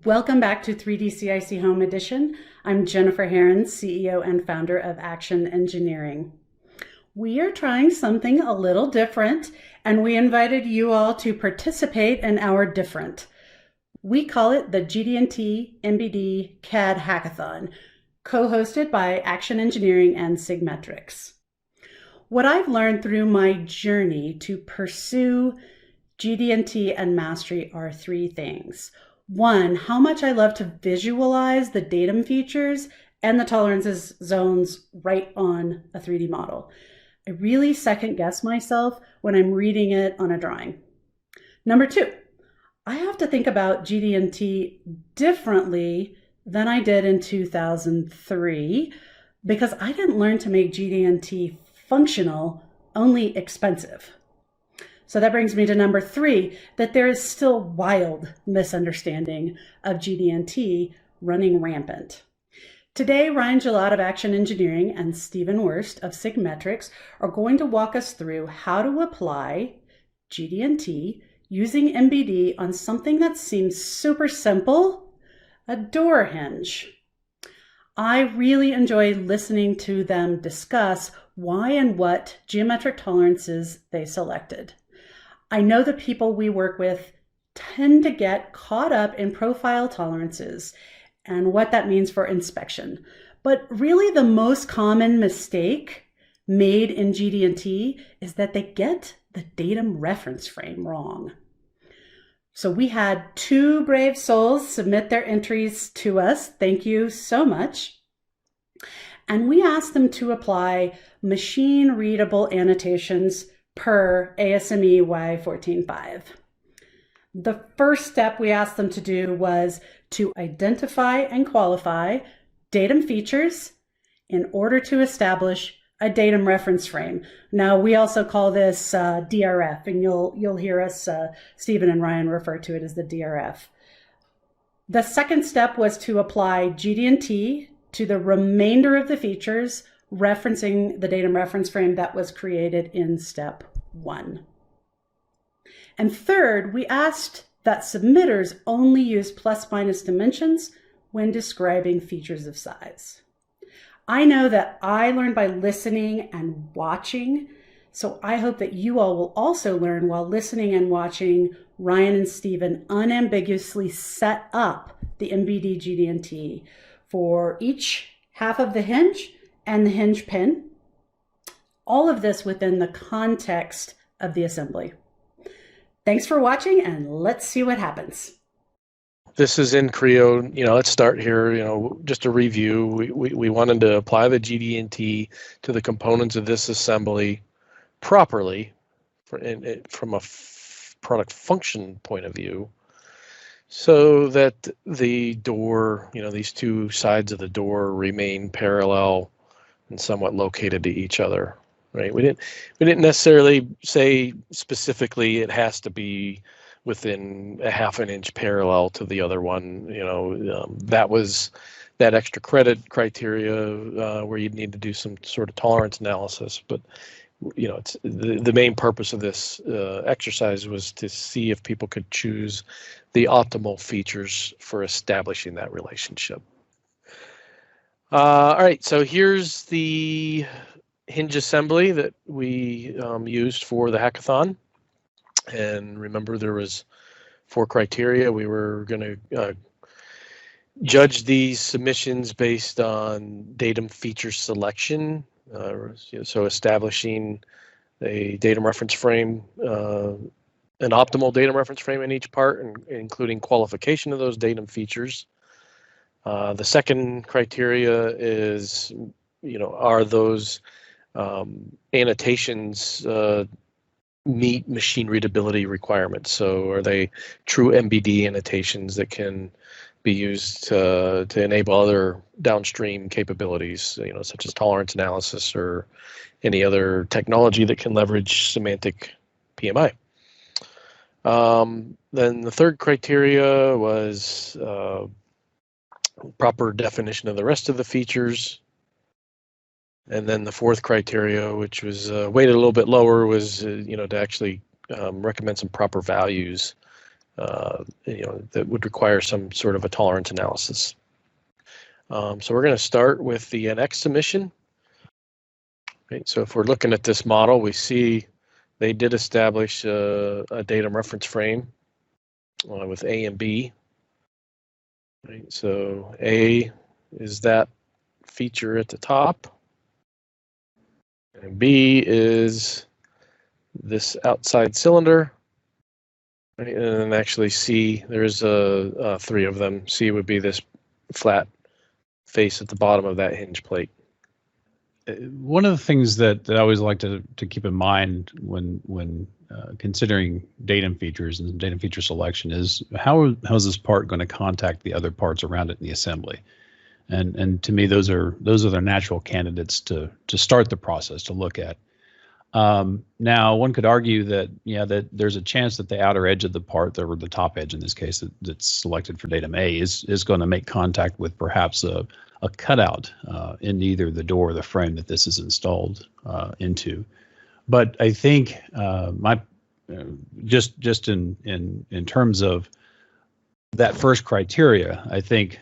Welcome back to 3D CIC Home Edition. I'm Jennifer Herron, CEO and founder of Action Engineering. We are trying something a little different, and we invited you all to participate in our different. We call it the GD&T MBD CAD Hackathon, co-hosted by Action Engineering and Sigmetrix. What I've learned through my journey to pursue GD&T and mastery are three things. One, how much I love to visualize the datum features and the tolerances zones right on a 3D model. I really second guess myself when I'm reading it on a drawing. Number two, I have to think about GD&T differently than I did in 2003 because I didn't learn to make GD&T functional, only expensive. So that brings me to number three, that there is still wild misunderstanding of GD&T running rampant. Today, Ryan Gelotte of Action Engineering and Stephen Werst of Sigmetrix are going to walk us through how to apply GD&T using MBD on something that seems super simple, a door hinge. I really enjoy listening to them discuss why and what geometric tolerances they selected. I know the people we work with tend to get caught up in profile tolerances and what that means for inspection. But really the most common mistake made in GD&T is that they get the datum reference frame wrong. So we had two brave souls submit their entries to us. Thank you so much. And we asked them to apply machine readable annotations per ASME Y14.5. The first step we asked them to do was to identify and qualify datum features in order to establish a datum reference frame. Now, we also call this DRF, and you'll hear us, Stephen and Ryan, refer to it as the DRF. The second step was to apply GD&T to the remainder of the features, referencing the datum reference frame that was created in step one. And third, we asked that submitters only use plus-minus dimensions when describing features of size. I know that I learned by listening and watching, so I hope that you all will also learn while listening and watching Ryan and Stephen unambiguously set up the MBD GD&T for each half of the hinge and the hinge pin, all of this within the context of the assembly. Thanks for watching, and let's see what happens. This is in Creo. Let's start here. Just a review. We wanted to apply the GD&T to the components of this assembly properly from a product function point of view, so that the door, these two sides of the door remain parallel and somewhat located to each other, right? We didn't necessarily say specifically it has to be within a half an inch parallel to the other one. That was that extra credit criteria where you'd need to do some sort of tolerance analysis. But it's the main purpose of this exercise was to see if people could choose the optimal features for establishing that relationship. All right, so here's the Hinge Assembly that we used for the hackathon. And remember, there was 4 criteria. We were going to judge these submissions based on datum feature selection. So establishing a datum reference frame, an optimal datum reference frame in each part, and including qualification of those datum features. The second criteria is, are those annotations meet machine readability requirements? So are they true MBD annotations that can be used to enable other downstream capabilities, such as tolerance analysis or any other technology that can leverage semantic PMI. Then the third criteria was proper definition of the rest of the features. And then the fourth criteria, which was weighted a little bit lower, was to actually recommend some proper values that would require some sort of a tolerance analysis. So we're going to start with the NX submission. Okay, so if we're looking at this model, we see they did establish a datum reference frame with A and B. Right, so A is that feature at the top, and B is this outside cylinder. Right, and then actually C, there's three of them. C would be this flat face at the bottom of that hinge plate. One of the things that I always like to keep in mind when considering datum features and datum feature selection is how is this part going to contact the other parts around it in the assembly, and to me those are the natural candidates to start the process to look at. Now one could argue that that there's a chance that the outer edge of the part, or the top edge in this case that's selected for datum A, is going to make contact with perhaps a cutout in either the door or the frame that this is installed into. But I think just in terms of that first criteria, I think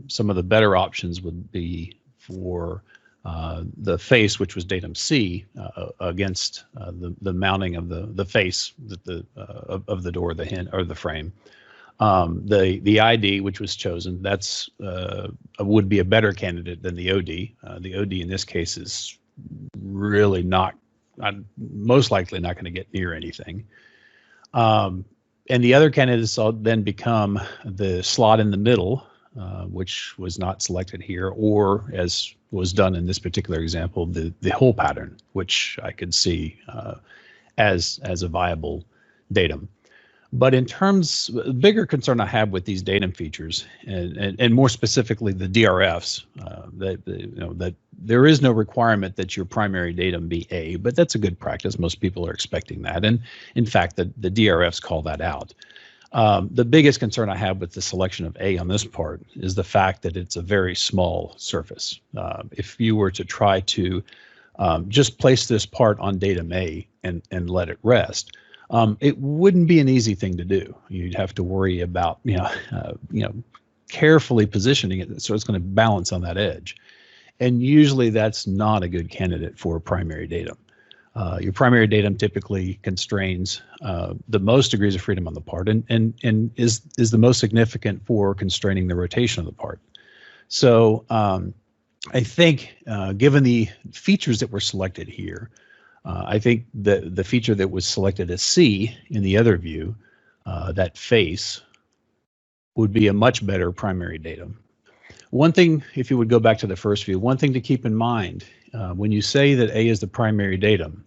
some of the better options would be for the face, which was datum C, against the mounting of the face of the door, the hinge or the frame. The ID, which was chosen, that's would be a better candidate than the OD. The OD in this case is really most likely not going to get near anything. And the other candidates will then become the slot in the middle, which was not selected here, or as was done in this particular example, the hole pattern, which I could see as a viable datum. But in terms, the bigger concern I have with these datum features, and more specifically the DRFs, that there is no requirement that your primary datum be A, but that's a good practice. Most people are expecting that, and in fact, the DRFs call that out. The biggest concern I have with the selection of A on this part is the fact that it's a very small surface. If you were to try to just place this part on datum A and let it rest, it wouldn't be an easy thing to do. You'd have to worry about carefully positioning it so it's going to balance on that edge, and usually that's not a good candidate for primary datum. Your primary datum typically constrains the most degrees of freedom on the part, and is the most significant for constraining the rotation of the part. So I think given the features that were selected here, I think the feature that was selected as C in the other view, that face, would be a much better primary datum. One thing, if you would go back to the first view, one thing to keep in mind when you say that A is the primary datum,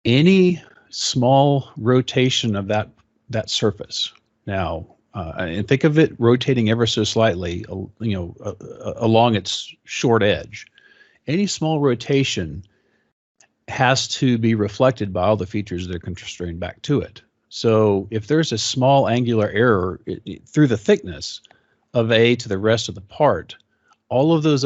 any small rotation of that surface, now, and think of it rotating ever so slightly, along its short edge, any small rotation has to be reflected by all the features that are constrained back to it. So if there's a small angular error through the thickness of A to the rest of the part, all of those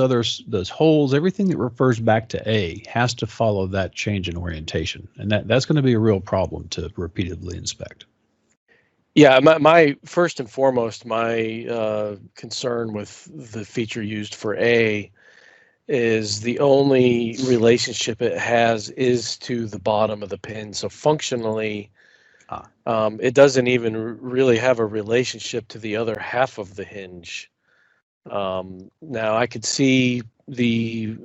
holes, everything that refers back to A has to follow that change in orientation. And that's going to be a real problem to repeatedly inspect. Yeah, my first and foremost, my concern with the feature used for A is the only relationship it has is to the bottom of the pin. So functionally, it doesn't even really have a relationship to the other half of the hinge. Now I could see the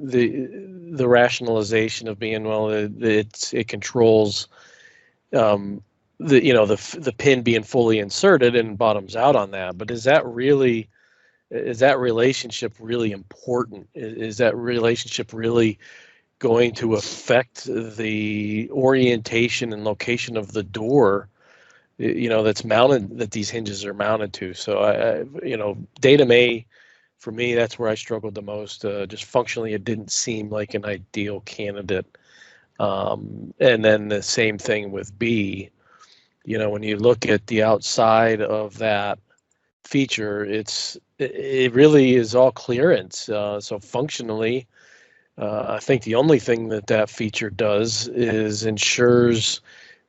rationalization of being, well, it controls the pin being fully inserted and bottoms out on that. But is that relationship really important? Is that relationship really going to affect the orientation and location of the door, that's mounted, that these hinges are mounted to? So datum A, for me, that's where I struggled the most. Just functionally, it didn't seem like an ideal candidate. And then the same thing with B. When you look at the outside of that feature, it really is all clearance. So functionally, I think the only thing that feature does is ensures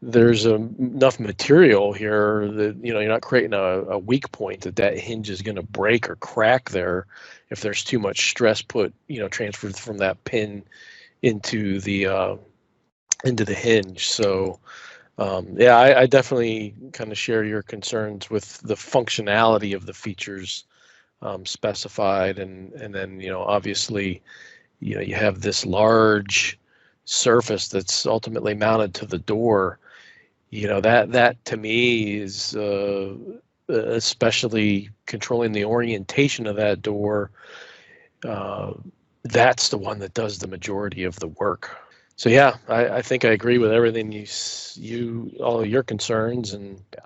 there's enough material here that, you know, you're not creating a weak point that hinge is going to break or crack there if there's too much stress put, you know, transferred from that pin into the hinge. So yeah, I definitely kind of share your concerns with the functionality of the features specified, and then, you know, obviously, you know, you have this large surface that's ultimately mounted to the door. You know, that to me is especially controlling the orientation of that door. That's the one that does the majority of the work. So yeah, I think I agree with everything all of your concerns, and yeah.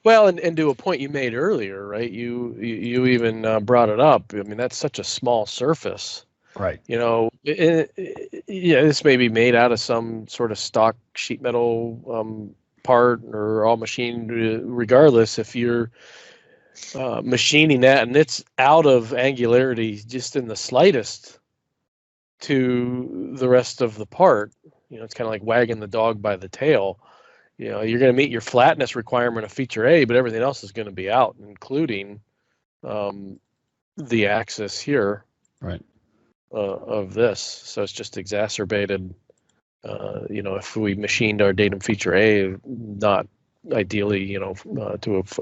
Well, and to a point you made earlier, right? You even brought it up. I mean, that's such a small surface. Right. You know, yeah, this may be made out of some sort of stock sheet metal part or all machined. Regardless, if you're machining that and it's out of angularity just in the slightest to the rest of the part, you know, it's kind of like wagging the dog by the tail. You know, you're going to meet your flatness requirement of feature A, but everything else is going to be out, including the axis here. Right. Of this. So it's just exacerbated, you know, if we machined our datum feature A, not ideally, you know, to have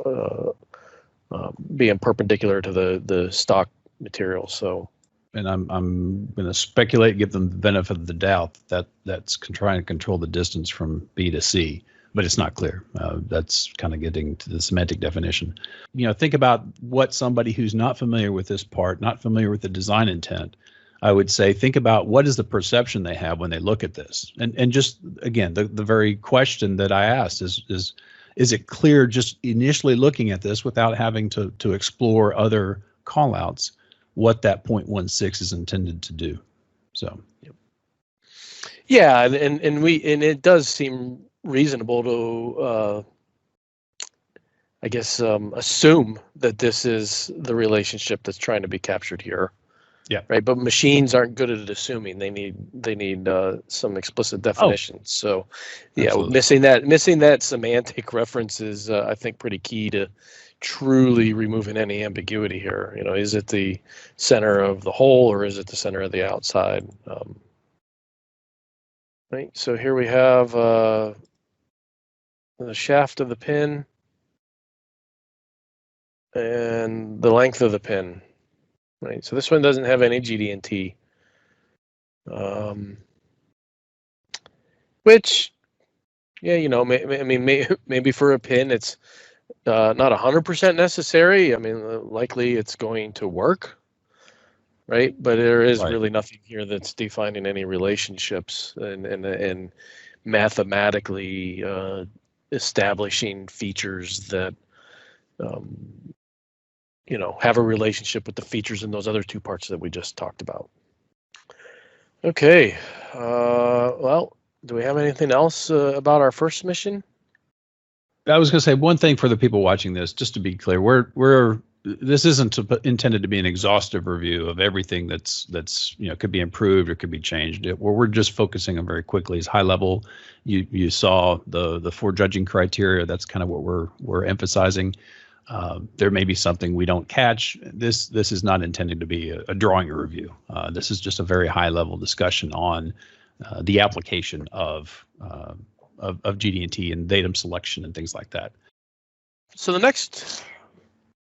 being perpendicular to the stock material. So, and I'm going to speculate, give them the benefit of the doubt that that's trying to control the distance from B to C, but it's not clear. That's kind of getting to the semantic definition. You know, think about what somebody who's not familiar with this part, not familiar with the design intent, I would say, think about what is the perception they have when they look at this. And just, again, the very question that I asked is it clear just initially looking at this without having to explore other callouts what that 0.16 is intended to do? So. Yeah, and it does seem reasonable to, I guess, assume that this is the relationship that's trying to be captured here. Yeah. Right. But machines aren't good at assuming. They need some explicit definitions. So, yeah, absolutely. missing that semantic reference is, I think, pretty key to truly removing any ambiguity here. You know, is it the center of the hole or is it the center of the outside? Right. So here we have the shaft of the pin and the length of the pin. Right, so this one doesn't have any GD&T, which, yeah, you know, maybe for a pin it's not 100% necessary. I mean, likely it's going to work, right? But there is really nothing here that's defining any relationships and mathematically establishing features that you know, have a relationship with the features in those other two parts that we just talked about. Okay, well, do we have anything else about our first mission? I was going to say one thing for the people watching this, just to be clear, this isn't intended to be an exhaustive review of everything that's you know, could be improved or could be changed. What we're just focusing on very quickly is high level. You saw the 4 judging criteria. That's kind of what we're emphasizing. There may be something we don't catch. This is not intended to be a drawing review. This is just a very high level discussion on the application of GD&T and datum selection and things like that. So the next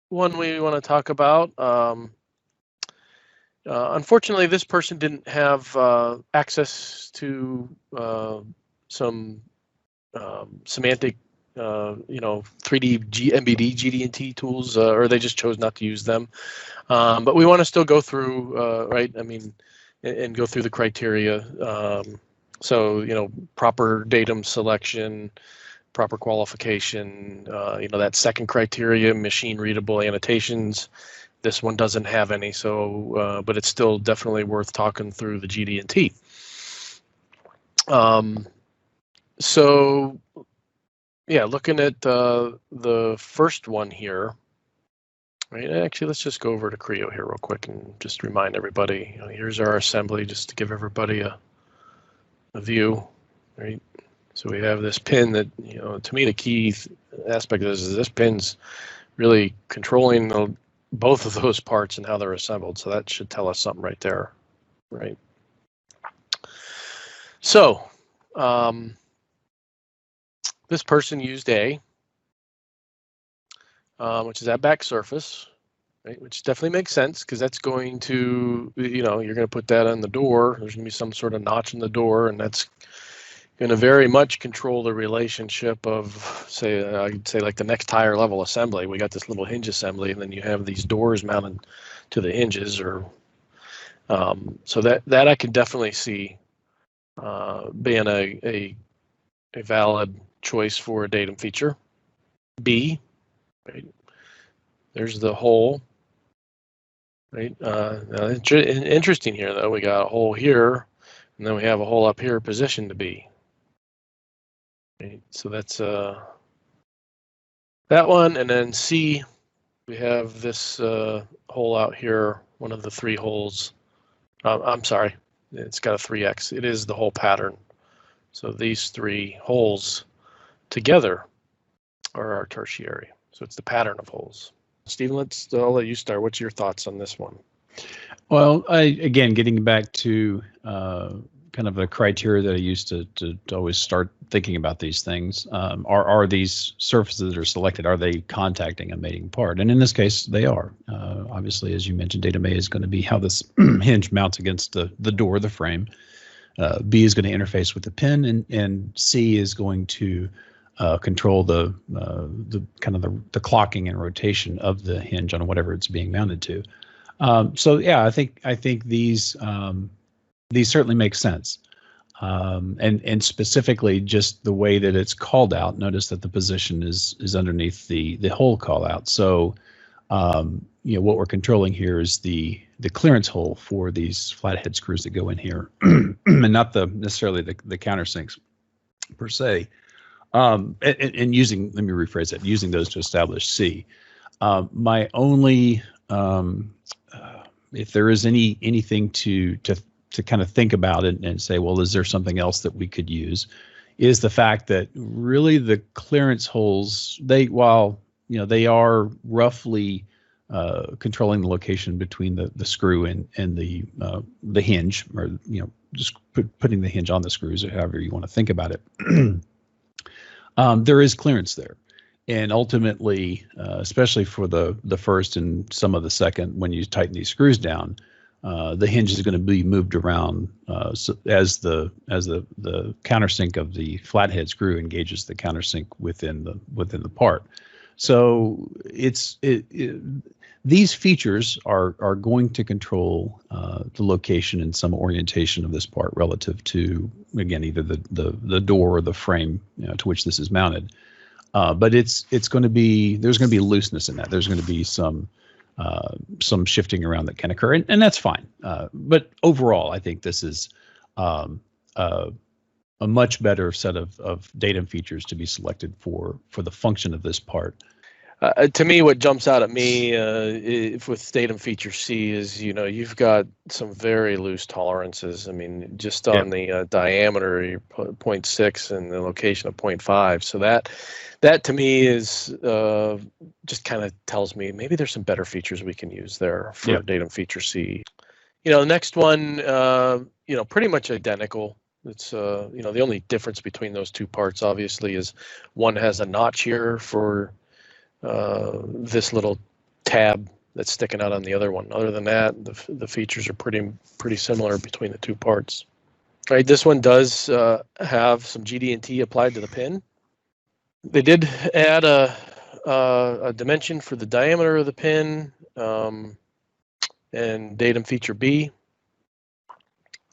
one we want to talk about, unfortunately, this person didn't have access to some semantic, you know, 3D MBD GD&T tools, or they just chose not to use them. But we want to still go through, right? I mean, and go through the criteria. So, you know, proper datum selection, proper qualification, you know, that second criteria, machine readable annotations. This one doesn't have any, so, but it's still definitely worth talking through the GD&T. So, yeah, looking at the first one here, right? Actually, let's just go over to Creo here real quick and just remind everybody, you know, here's our assembly, just to give everybody a view, right? So we have this pin that, to me, the key aspect of this is this pin's really controlling both of those parts and how they're assembled. So that should tell us something right there, right? So this person used A, which is that back surface, right? Which definitely makes sense because that's going to, you're going to put that on the door. There's going to be some sort of notch in the door, and that's going to very much control the relationship of, say, I'd say like the next higher level assembly. We got this little hinge assembly, and then you have these doors mounted to the hinges, or so that I can definitely see being a valid choice for a datum feature. B, right? There's the hole, right? Interesting here though. We got a hole here, and then we have a hole up here positioned to B. Right, so that's that one, and then C, we have this hole out here, one of the three holes. I'm sorry, it's got a 3x. It is the whole pattern. So these three holes together are our tertiary. So it's the pattern of holes. Stephen, I'll let you start. What's your thoughts on this one? Well, again, getting back to kind of a criteria that I used to always start thinking about these things. Are these surfaces that are selected, are they contacting a mating part? And in this case, they are. Obviously, as you mentioned, datum A is going to be how this hinge mounts against the door, the frame. B is going to interface with the pin, and C is going to control the kind of the clocking and rotation of the hinge on whatever it's being mounted to. So yeah, I think these certainly make sense, and specifically just the way that it's called out. Notice that the position is underneath the hole call out. So what we're controlling here is the clearance hole for these flathead screws that go in here, and not necessarily the countersinks per se. And using, let me rephrase that, using those to establish C. My only if there is anything to kind of think about it and say, well, is there something else that we could use, is the fact that really the clearance holes, while they are roughly controlling the location between the screw and the hinge, or just putting the hinge on the screws, or however you want to think about it. There is clearance there. And ultimately, especially for the first and some of the second, when you tighten these screws down, the hinge is going to be moved around so as the countersink of the flathead screw engages the countersink within the part. So these features are going to control the location and some orientation of this part relative to, again, either the door or the frame to which this is mounted. But there's going to be looseness in that. There's going to be some shifting around that can occur, and that's fine. But overall, I think this is a much better set of datum features to be selected for the function of this part. To me, what jumps out at me with datum feature C is, you've got some very loose tolerances. I mean, just on the diameter, you're 0.6 and the location of 0.5. So that to me is just kind of tells me maybe there's some better features we can use there for datum feature C. The next one, pretty much identical. It's the only difference between those two parts, obviously, is one has a notch here for this little tab that's sticking out on the other one. Other than that, the features are pretty similar between the two parts. All right, this one does have some GD&T applied to the pin. They did add a dimension for the diameter of the pin, and datum feature B.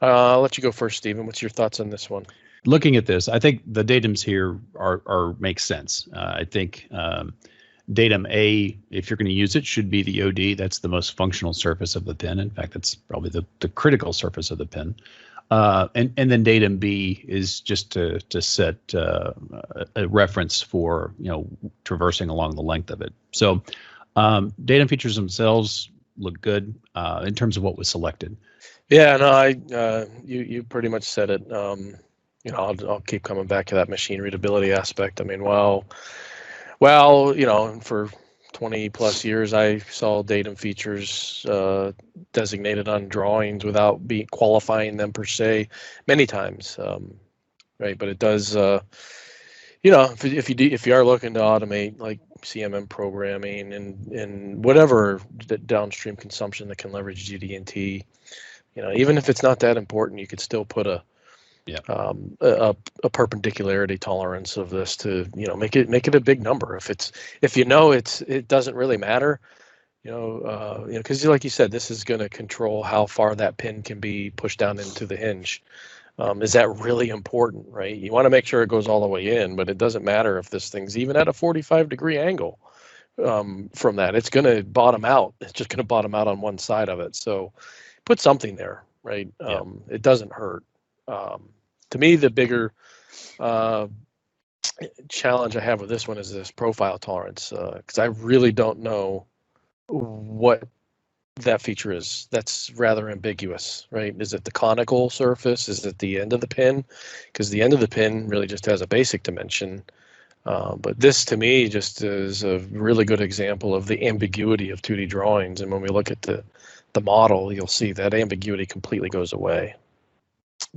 I'll let you go first, Stephen. What's your thoughts on this one? Looking at this, I think the datums here are make sense. I think datum A, if you're going to use it, should be the OD. That's the most functional surface of the pin. In fact, that's probably the critical surface of the pin. And then datum B is just to set a reference for traversing along the length of it. So datum features themselves look good in terms of what was selected. Yeah, no, you pretty much said it. I'll keep coming back to that machine readability aspect. I mean, well, for 20 plus years, I saw datum features designated on drawings without qualifying them per se many times, right? But it does, if you are looking to automate like CMM programming and whatever downstream consumption that can leverage GD&T, even if it's not that important, you could still put a perpendicularity tolerance of this to make it a big number. If it doesn't really matter, because like you said, this is going to control how far that pin can be pushed down into the hinge. Is that really important, right? You want to make sure it goes all the way in, but it doesn't matter if this thing's even at a 45-degree angle from that. It's going to bottom out. It's just going to bottom out on one side of it. So put something there, right? It doesn't hurt. To me, the bigger challenge I have with this one is this profile tolerance, because I really don't know what that feature is. That's rather ambiguous, right? Is it the conical surface? Is it the end of the pin? Because the end of the pin really just has a basic dimension. But this, to me, just is a really good example of the ambiguity of 2D drawings. And when we look at the model, you'll see that ambiguity completely goes away.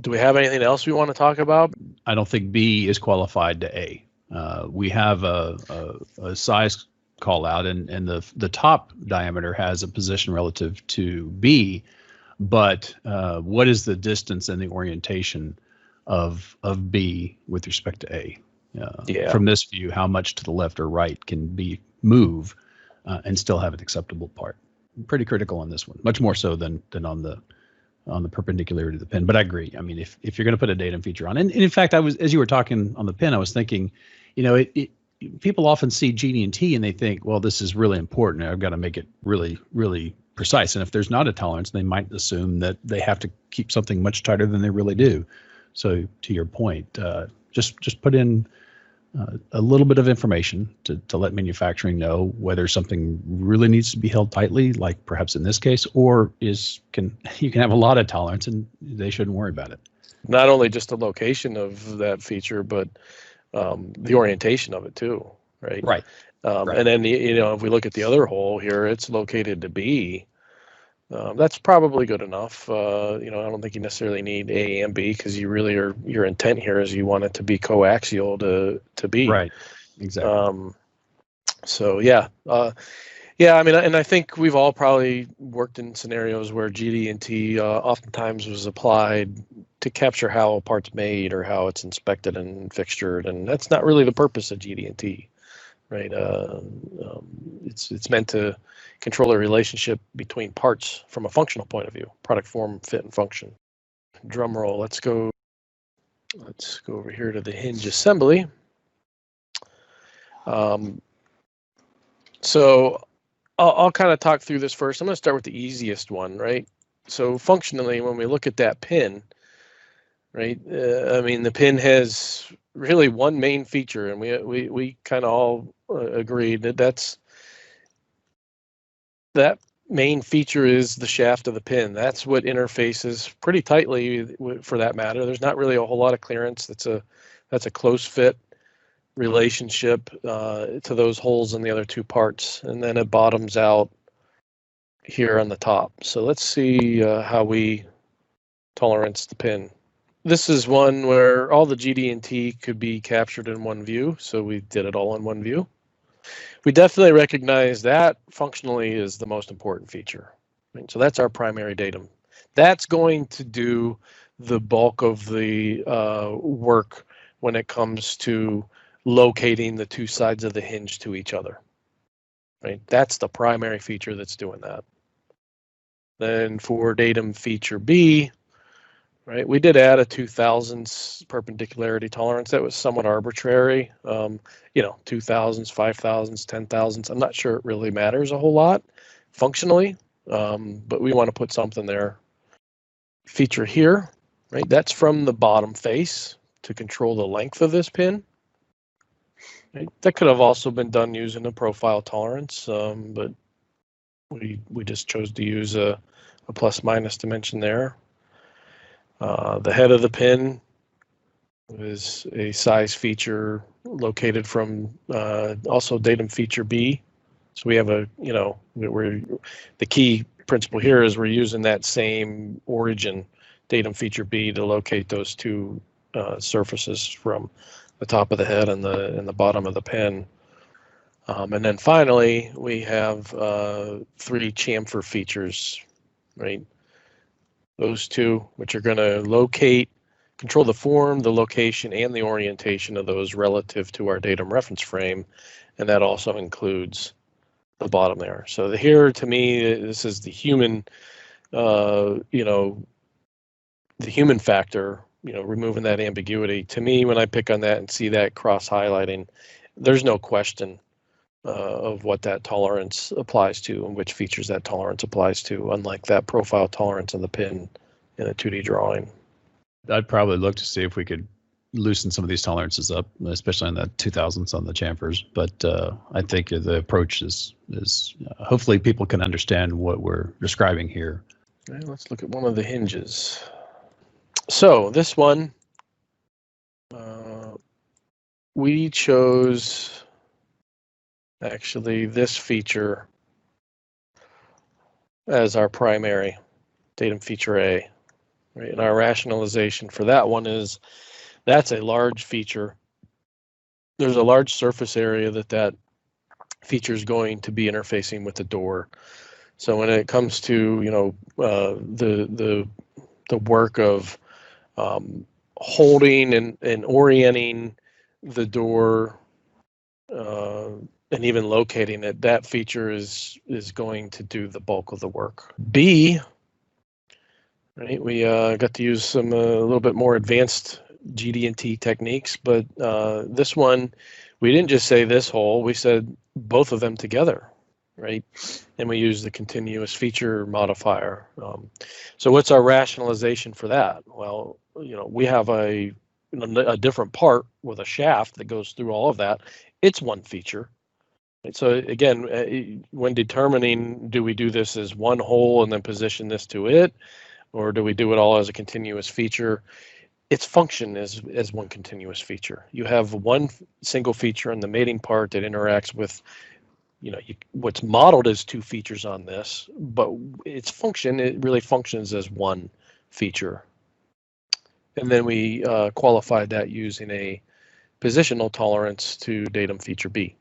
Do we have anything else we want to talk about? I don't think B is qualified to A. We have a size call out, and the top diameter has a position relative to B, but what is the distance and the orientation of B with respect to A? From this view, how much to the left or right can B move and still have an acceptable part? Pretty critical on this one, much more so than on the perpendicularity of the pin. But I agree. I mean, if you're going to put a datum feature on, and in fact, as you were talking on the pin, I was thinking, people often see GD&T and they think, well, this is really important. I've got to make it really, really precise. And if there's not a tolerance, they might assume that they have to keep something much tighter than they really do. So to your point, just put in a little bit of information to let manufacturing know whether something really needs to be held tightly, like perhaps in this case, or you can have a lot of tolerance and they shouldn't worry about it. Not only just the location of that feature, but the orientation of it too, right? Right. And then if we look at the other hole here, it's located to B. That's probably good enough. I don't think you necessarily need A and B, because you really your intent here is you want it to be coaxial to B. Right. Exactly. So yeah. I mean, and I think we've all probably worked in scenarios where GD&T oftentimes was applied to capture how a part's made or how it's inspected and fixtured, and that's not really the purpose of GD&T, right? It's meant to control the relationship between parts from a functional point of view: product, form, fit, and function. Drum roll. Let's go over here to the Hinge Assembly. So I'll kind of talk through this first. I'm going to start with the easiest one, right? So functionally, when we look at that pin, right? I mean, the pin has really one main feature, and we kind of all agreed that that main feature is the shaft of the pin. That's what interfaces pretty tightly, for that matter. There's not really a whole lot of clearance. That's a close fit relationship to those holes in the other two parts, and then it bottoms out here on the top. So let's see how we tolerance the pin. This is one where all the GD&T could be captured in one view, so we did it all in one view. We definitely recognize that functionally is the most important feature. Right? So that's our primary datum. That's going to do the bulk of the work when it comes to locating the two sides of the hinge to each other. Right? That's the primary feature that's doing that. Then for datum feature B, right, we did add a 2000s perpendicularity tolerance. That was somewhat arbitrary. 2000s, 5000s, 10,000s. I'm not sure it really matters a whole lot functionally, but we want to put something there. Feature here, right, that's from the bottom face to control the length of this pin. Right? That could have also been done using a profile tolerance, but we just chose to use a plus minus dimension there. The head of the pin, is a size feature located from also datum feature B. So we have we're the key principle here is we're using that same origin datum feature B to locate those two surfaces from the top of the head and the bottom of the pen. And then finally, we have 3 chamfer features, right? Those two, which are going to control the form, the location, and the orientation of those relative to our datum reference frame. And that also includes the bottom there. So here, to me, this is the human, the human factor, removing that ambiguity. To me, when I pick on that and see that cross highlighting, there's no question of what that tolerance applies to and which features that tolerance applies to, unlike that profile tolerance on the pin in a 2D drawing. I'd probably look to see if we could loosen some of these tolerances up, especially on the 2000s on the chamfers. But I think the approach is hopefully people can understand what we're describing here. Okay, let's look at one of the hinges. So this one, we chose actually this feature as our primary datum feature A. Right? And our rationalization for that one is that's a large feature. There's a large surface area that feature is going to be interfacing with the door. So when it comes to the work of holding and orienting the door and even locating it, that feature is going to do the bulk of the work. B, right? We got to use some a little bit more advanced GD&T techniques, but this one, we didn't just say this hole, we said both of them together, right? And we use the continuous feature modifier. So what's our rationalization for that? Well, we have a different part with a shaft that goes through all of that. It's one feature. So again, when determining, do we do this as one hole and then position this to it, or do we do it all as a continuous feature? Its function is as one continuous feature. You have one single feature in the mating part that interacts with, what's modeled as 2 features on this, but its function, it really functions as one feature. And then we qualified that using a positional tolerance to datum feature B,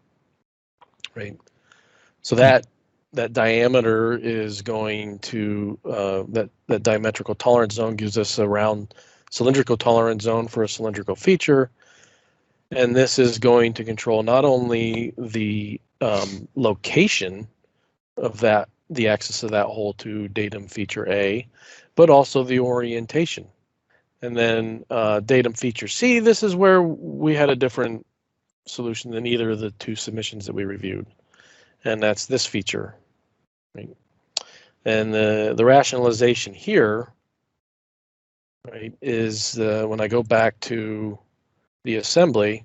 right? So that diameter is going to, that diametrical tolerance zone gives us a round cylindrical tolerance zone for a cylindrical feature. And this is going to control not only the location of the axis of that hole to datum feature A, but also the orientation. And then datum feature C, this is where we had a different solution than either of the 2 submissions that we reviewed. And that's this feature. Right? And the rationalization here, right, is when I go back to the assembly,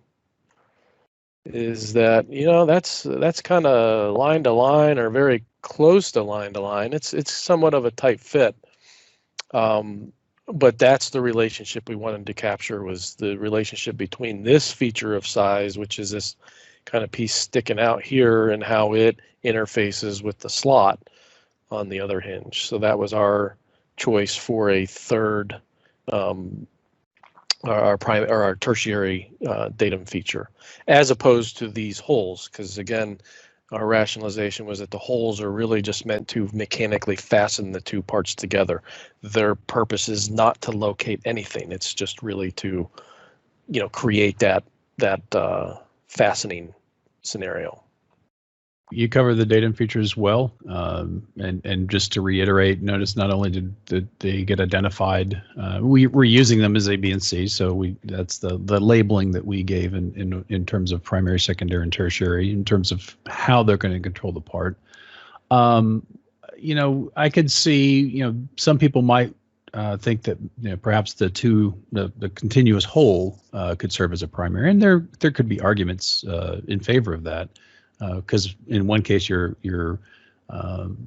is that that's kind of line to line or very close to line. It's somewhat of a tight fit, but that's the relationship we wanted to capture, was the relationship between this feature of size, which is this kind of piece sticking out here, and how it interfaces with the slot on the other hinge. So that was our choice for a third, our tertiary datum feature, as opposed to these holes, because again, our rationalization was that the holes are really just meant to mechanically fasten the 2 parts together. Their purpose is not to locate anything. It's just really to, create that fastening scenario. You cover the datum features well, and just to reiterate, notice not only did they get identified, we're using them as A, B, and C, so that's the labeling that we gave in terms of primary, secondary, and tertiary, in terms of how they're going to control the part. I could see, some people might think that perhaps the continuous hole could serve as a primary, and there could be arguments in favor of that. Because in one case you're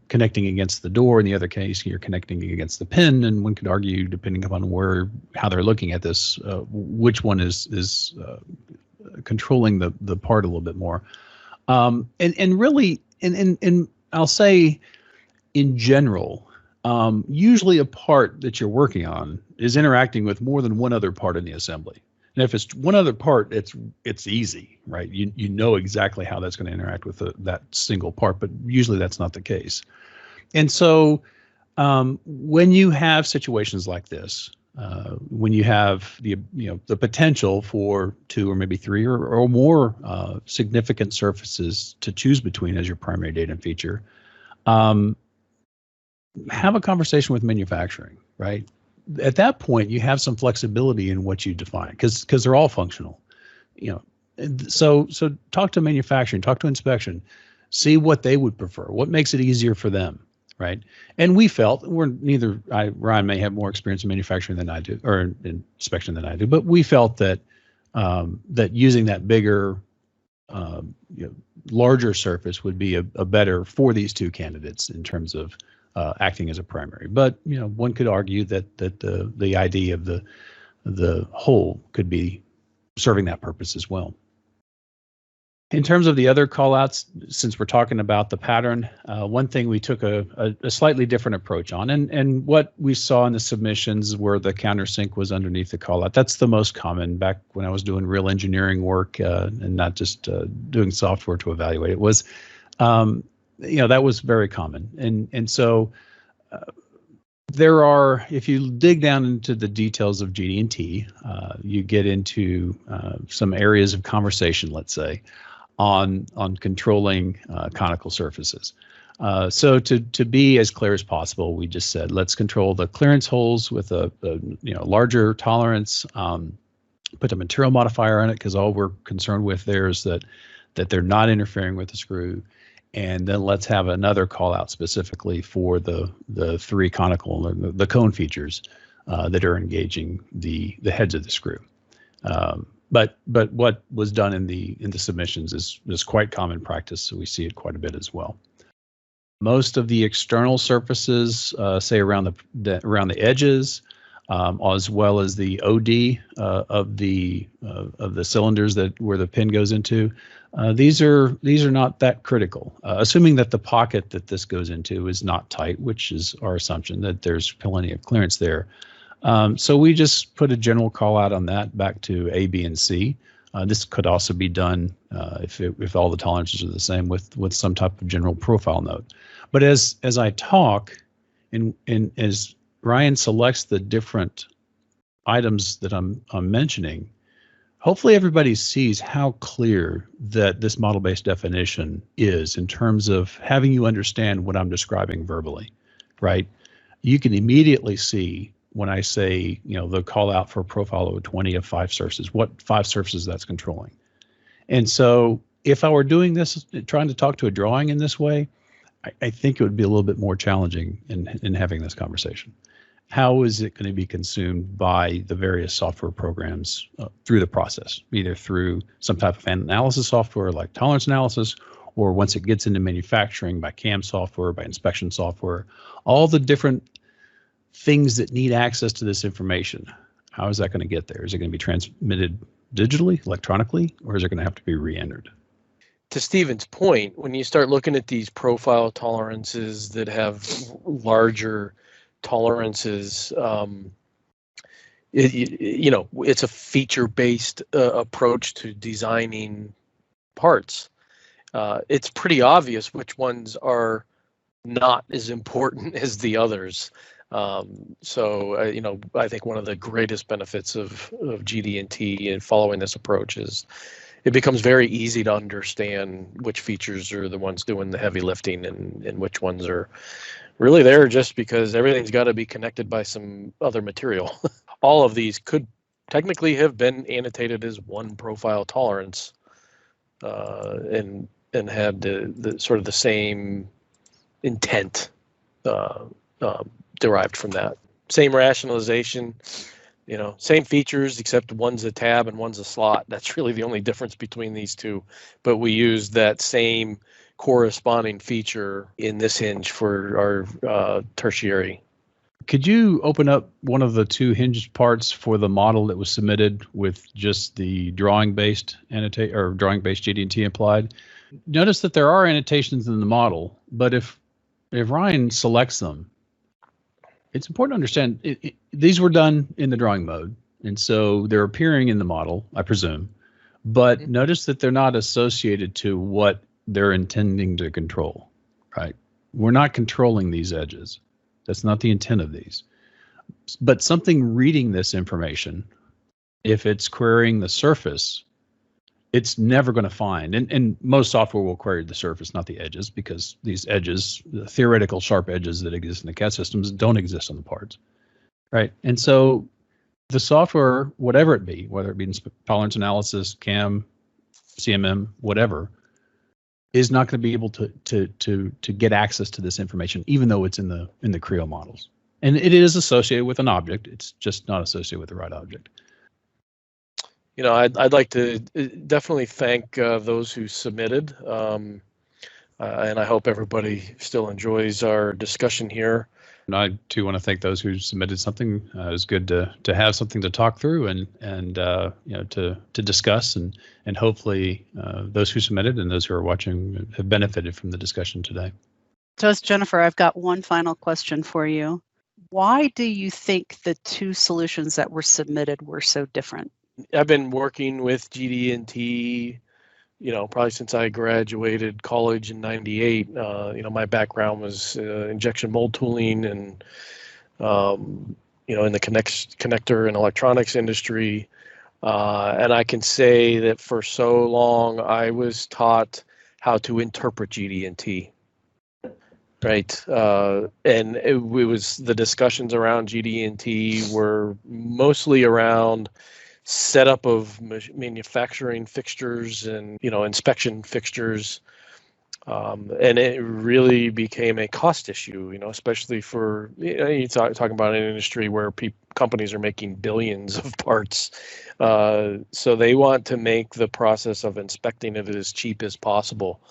connecting against the door. In the other case, you're connecting against the pin, and one could argue, depending upon how they're looking at this, which one is controlling the part a little bit more. And really, and I'll say, in general, usually a part that you're working on is interacting with more than one other part in the assembly. And if it's one other part, it's easy, right? You know exactly how that's going to interact with that single part, but usually that's not the case. And so when you have situations like this, when you have the potential for 2 or maybe 3 or more significant surfaces to choose between as your primary datum feature, have a conversation with manufacturing, right? At that point, you have some flexibility in what you define because they're all functional, So talk to manufacturing, talk to inspection, see what they would prefer, what makes it easier for them, right? And we felt Ryan may have more experience in manufacturing than I do, or in inspection than I do, but we felt that that using that bigger, larger surface would be a better for these 2 candidates in terms of acting as a primary. But one could argue that the idea of the whole could be serving that purpose as well. In terms of the other callouts, since we're talking about the pattern, one thing we took a slightly different approach on, and what we saw in the submissions where the countersink was underneath the callout. That's the most common. Back when I was doing real engineering work and not just doing software to evaluate it, was that was very common. And so there are, if you dig down into the details of GD&T, you get into some areas of conversation, let's say, on controlling conical surfaces. So to be as clear as possible, we just said, let's control the clearance holes with a larger tolerance, put a material modifier on it, because all we're concerned with there is that they're not interfering with the screw. And then let's have another call out specifically for the 3 conical, the cone features that are engaging the heads of the screw. But what was done in the submissions is quite common practice, so we see it quite a bit as well. Most of the external surfaces, say around the edges, as well as the OD of the cylinders where the pin goes into, these are not that critical, assuming that the pocket that this goes into is not tight, which is our assumption that there's plenty of clearance there. So we just put a general call out on that back to A, B, and C. This could also be done if all the tolerances are the same with some type of general profile note. But as I talk, and as Ryan selects the different items that I'm mentioning, hopefully everybody sees how clear that this model-based definition is in terms of having you understand what I'm describing verbally, right? You can immediately see when I say, the call out for a profile of 20 of 5 surfaces, what 5 surfaces that's controlling. And so if I were doing this, trying to talk to a drawing in this way, I think it would be a little bit more challenging in having this conversation. How is it going to be consumed by the various software programs through the process, either through some type of analysis software like tolerance analysis, or once it gets into manufacturing by CAM software, by inspection software, all the different things that need access to this information. How is that going to get there? Is it going to be transmitted digitally, electronically, or is it going to have to be re-entered? To Stephen's point, when you start looking at these profile tolerances that have larger tolerances, it's a feature-based approach to designing parts. It's pretty obvious which ones are not as important as the others. So I think one of the greatest benefits of GD&T and following this approach is it becomes very easy to understand which features are the ones doing the heavy lifting and which ones are really there just because everything's got to be connected by some other material. All of these could technically have been annotated as one profile tolerance and had the sort of the same intent derived from that. Same rationalization, same features, except one's a tab and one's a slot. That's really the only difference between these two. But we use that same corresponding feature in this hinge for our tertiary. Could you open up one of the two Hinge parts for the model that was submitted with just the drawing-based annotate or drawing-based GD&T applied? Notice that there are annotations in the model, but if Ryan selects them, it's important to understand these were done in the drawing mode, and so they're appearing in the model, I presume. But notice that they're not associated to what they're intending to control, right? We're not controlling these edges. That's not the intent of these. But something reading this information, if it's querying the surface, it's never going to find, and most software will query the surface, not the edges, because these edges, the theoretical sharp edges that exist in the CAD systems, don't exist on the parts, right? And so the software, whatever it be, whether it be tolerance analysis, CAM, CMM, whatever, is not going to be able to get access to this information, even though it's in the Creo models. And it is associated with an object. It's just not associated with the right object. You know, I'd like to definitely thank those who submitted, and I hope everybody still enjoys our discussion here. And I too want to thank those who submitted something. It was good to have something to talk through and you know, to discuss, and hopefully those who submitted and those who are watching have benefited from the discussion today. So, Jennifer, I've got one final question for you. Why do you think the two solutions that were submitted were so different? I've been working with GD&T, you know, probably since I graduated college in '98. You know, my background was injection mold tooling and, you know, in the connector and electronics industry. And I can say that for so long, I was taught how to interpret GD&T. Right. And it was the discussions around GD&T were mostly around setup of manufacturing fixtures and, you know, inspection fixtures. And it really became a cost issue, you know, especially for, you know, you're talking about an industry where companies are making billions of parts. So they want to make the process of inspecting it as cheap as possible.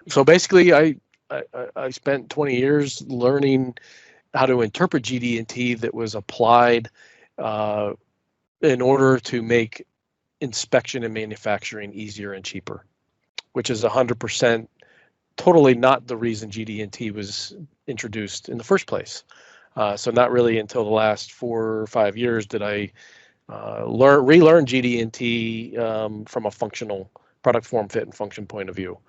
So basically, I spent 20 years learning how to interpret GD&T that was applied in order to make inspection and manufacturing easier and cheaper, which is 100% totally not the reason GD&T was introduced in the first place. So not really until the last 4 or 5 years did I relearn GD&T from a functional product form, fit, and function point of view.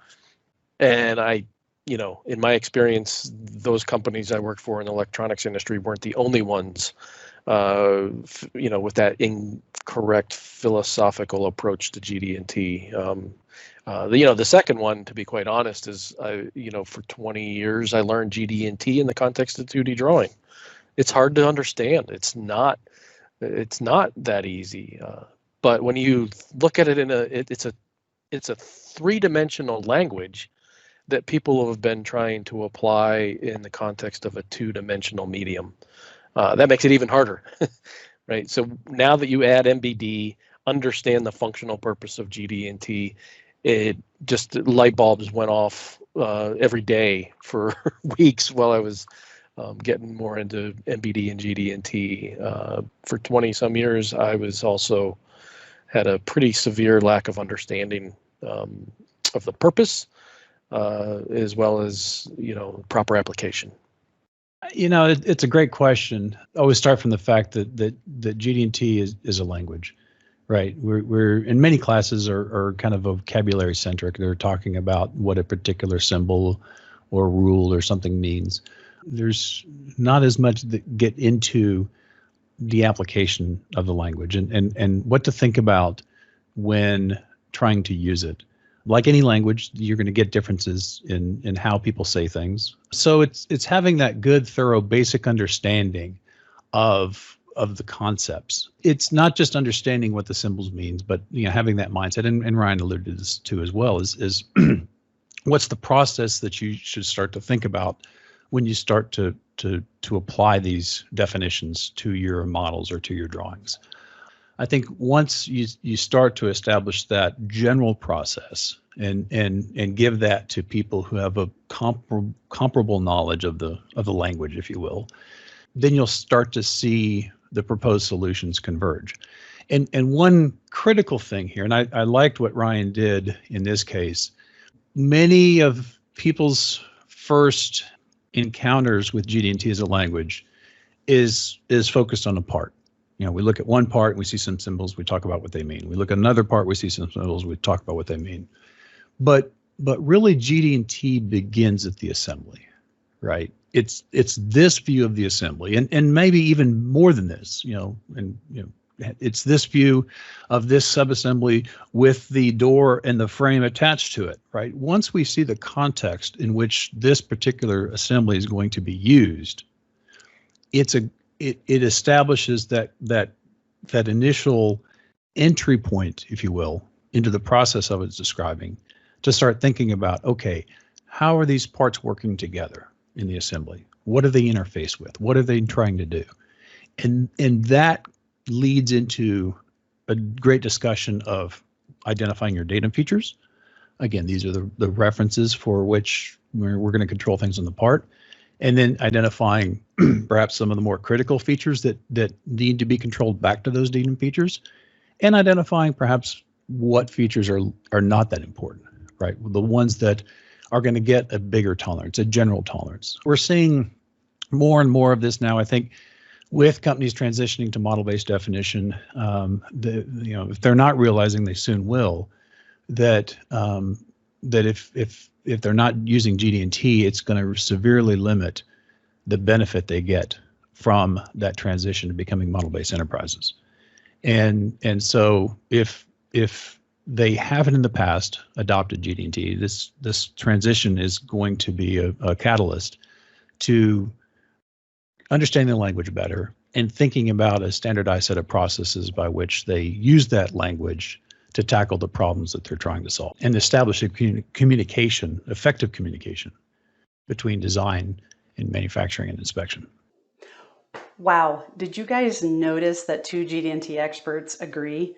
And you know, in my experience, those companies I worked for in the electronics industry weren't the only ones, you know, with that incorrect philosophical approach to GD&T. You know, the second one, to be quite honest, is, you know, for 20 years, I learned GD&T in the context of 2D drawing. It's hard to understand. It's not that easy. But when you look at it it's a three-dimensional language that people have been trying to apply in the context of a two-dimensional medium. That makes it even harder, right? So now that you add MBD, understand the functional purpose of GD&T, it just light bulbs went off every day for weeks while I was getting more into MBD and GD&T. For 20 some years, I was also had a pretty severe lack of understanding of the purpose, as well as, you know, proper application. You know, it's a great question. I always start from the fact that GD&T is a language, right? We're in many classes are kind of vocabulary centric. They're talking about what a particular symbol or rule or something means. There's not as much that get into the application of the language and what to think about when trying to use it. Like any language, you're going to get differences in how people say things. So it's having that good, thorough, basic understanding of the concepts. It's not just understanding what the symbols means, but, you know, having that mindset. And Ryan alluded to this too as well. Is what's the process that you should start to think about when you start to apply these definitions to your models or to your drawings. I think once you start to establish that general process, and give that to people who have a comparable knowledge of the language, if you will, then you'll start to see the proposed solutions converge. And one critical thing here, and I liked what Ryan did in this case, many of people's first encounters with GD&T as a language is focused on a part. You know, we look at one part, we see some symbols, we talk about what they mean. We look at another part, we see some symbols, we talk about what they mean. But really GD&T begins at the assembly, right? It's this view of the assembly, and maybe even more than this, it's this view of this subassembly with the door and the frame attached to it, right? Once we see the context in which this particular assembly is going to be used, it establishes that initial entry point, if you will, into the process I was describing, to start thinking about, okay, how are these parts working together in the assembly? What do they interface with? What are they trying to do? And that leads into a great discussion of identifying your datum features. Again, these are the references for which we're going to control things on the part. And then identifying perhaps some of the more critical features that need to be controlled back to those datum features, and identifying perhaps what features are not that important, right? The ones that are going to get a bigger tolerance, a general tolerance. We're seeing more and more of this now, I think, with companies transitioning to model-based definition. If they're not realizing, they soon will, that if they're not using GD&T, it's going to severely limit the benefit they get from that transition to becoming model-based enterprises. And so if they haven't in the past adopted GD&T, this transition is going to be a catalyst to understanding the language better and thinking about a standardized set of processes by which they use that language to tackle the problems that they're trying to solve, and establish a communication, effective communication between design and manufacturing and inspection. Wow, did you guys notice that two GD&T experts agree?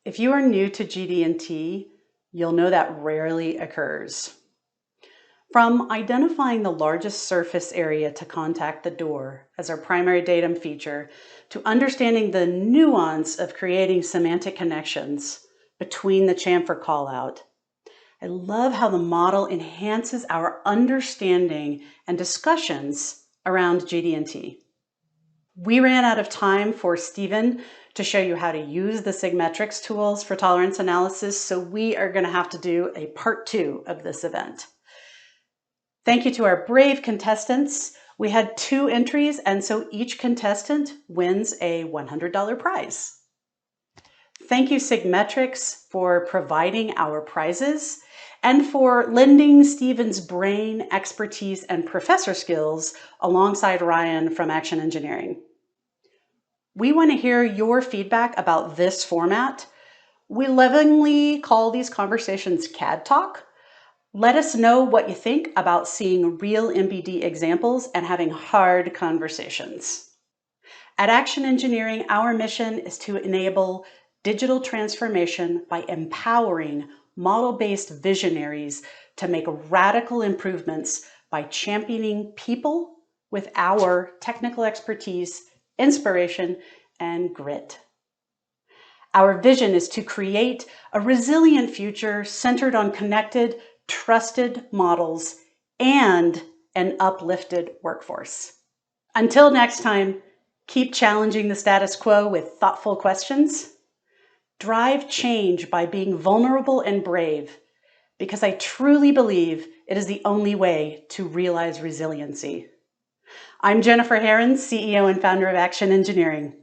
If you are new to GD&T, you'll know that rarely occurs. From identifying the largest surface area to contact the door as our primary datum feature, to understanding the nuance of creating semantic connections between the chamfer callout, I love how the model enhances our understanding and discussions around GD&T. We ran out of time for Stephen to show you how to use the Sigmetrix tools for tolerance analysis, so we are going to have to do a part 2 of this event. Thank you to our brave contestants. We had 2 entries, and so each contestant wins a $100 prize. Thank you, Sigmetrix, for providing our prizes and for lending Stephen's brain, expertise, and professor skills alongside Ryan from Action Engineering. We want to hear your feedback about this format. We lovingly call these conversations CAD Talk. Let us know what you think about seeing real MBD examples and having hard conversations. At Action Engineering, our mission is to enable digital transformation by empowering model-based visionaries to make radical improvements by championing people with our technical expertise, inspiration, and grit. Our vision is to create a resilient future centered on connected, trusted models and an uplifted workforce. Until next time, keep challenging the status quo with thoughtful questions. Drive change by being vulnerable and brave, because I truly believe it is the only way to realize resiliency. I'm Jennifer Herron, CEO and founder of Action Engineering.